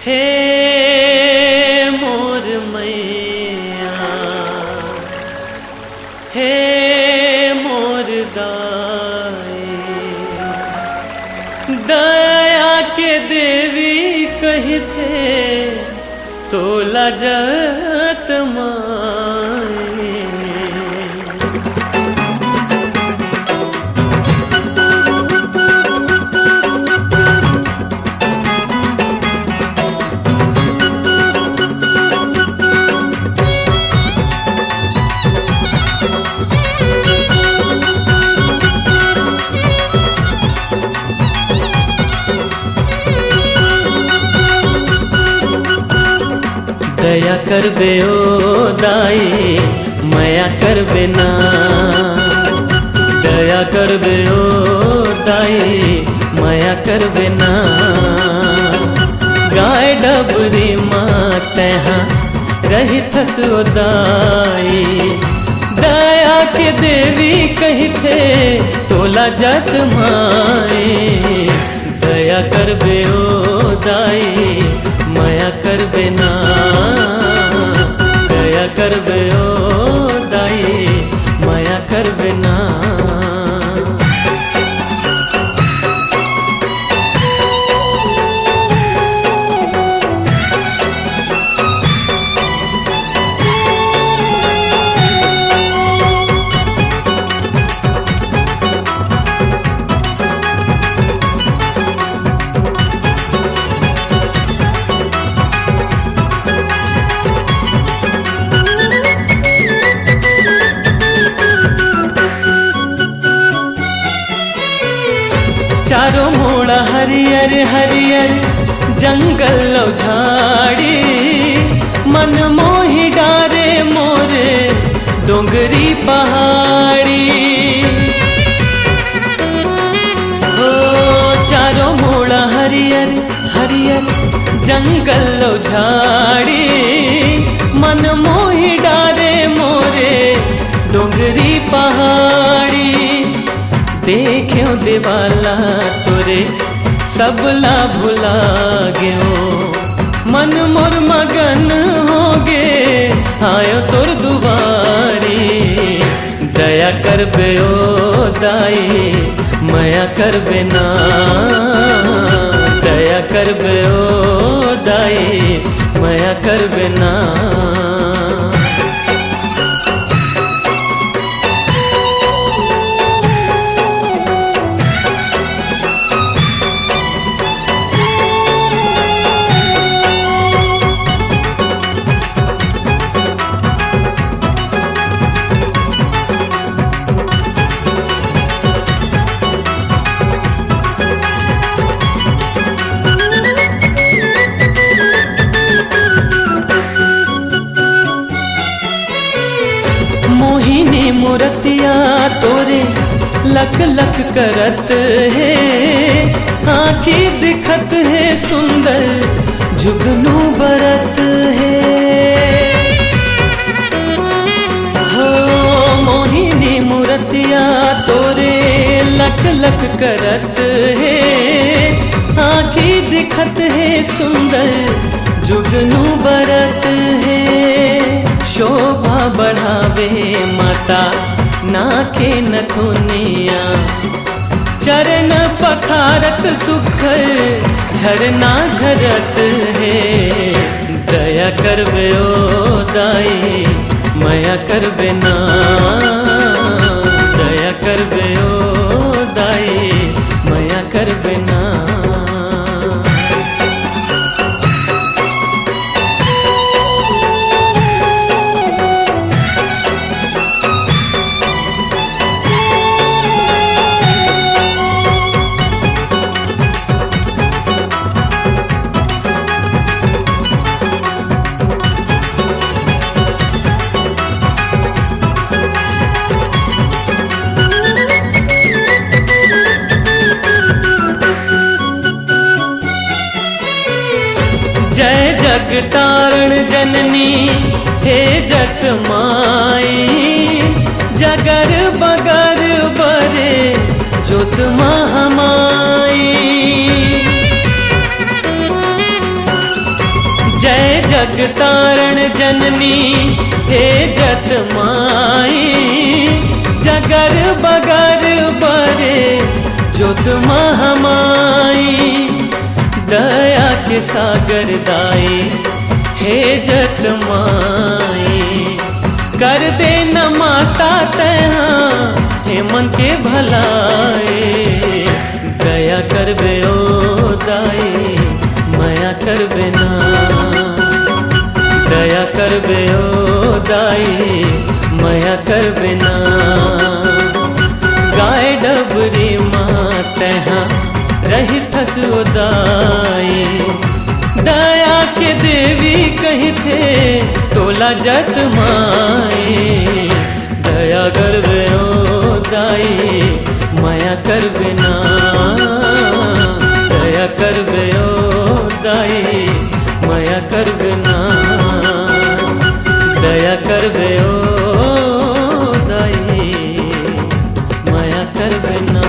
हे मोर मैया, हे मोर दाई, दया के देवी कही थे तोला जत माई। दया करबे ओ दाई मया करबे ना, दया करबे ओ दाई मया करबे ना। गाय डबरी माँ तहाँ रही थस ओ दाई, दया के देवी कही थे तोला जत माई। दया करबे ओ दाई मया करबे ना, दया करबे ओ दाई मया करबे ना। चारों मोड़ा हरियर हरियर जंगल झाड़ी, मन मोही डारे मोरे डोंगरी पहाड़ी। हो चारों मोड़ा हरियर हरियर जंगल झाड़ी, मन मोही डारे मोरे डोंगरी पहाड़ी। देख्यो देवाला तोरे सबला भुला गयो, मन मोर मगन हो गे आयो तोर दुआरी। दया करबे ओ दाई मया करबे ना, दया करबे ओ दाई मया करबे ना। मोहिनी मूर्तिया तोरे लक लक करत है, आँखी दिखत है सुंदर जुगनू बरत है। हो मोहिनी मूर्तिया तोरे लक लक करत है, आँखी दिखत है सुंदर जुगनू बरत है। शोभा बढ़ावे माता नाके नथुनिया, चरण पखारत सुखर झरना झरत है। दया करबे ओ दाई मया करबे ना, दया करबे ओ दाई मया करबे ना। जग तारण जननी हे जत माई, जगर बगर बरे जोत महामाई। जननी हे जत माई, जगर बगर बरे जोत महामाई। दया के सागर दाई हे जत माई, कर दे न माता तैहा हे मन के भलाई। दया करबे ओ दाई माया करबे ना, दया करबे ओ दाई माया करबे ना। गाय डबरी माँ तैहा रही थस उदाई, दया के देवी कही थे तोला जत माई। दया करबे ओ दाई माया करबे ना, दया करबे ओ दाई माया करबे ना, दया करबे ओ दाई माया करबे ना।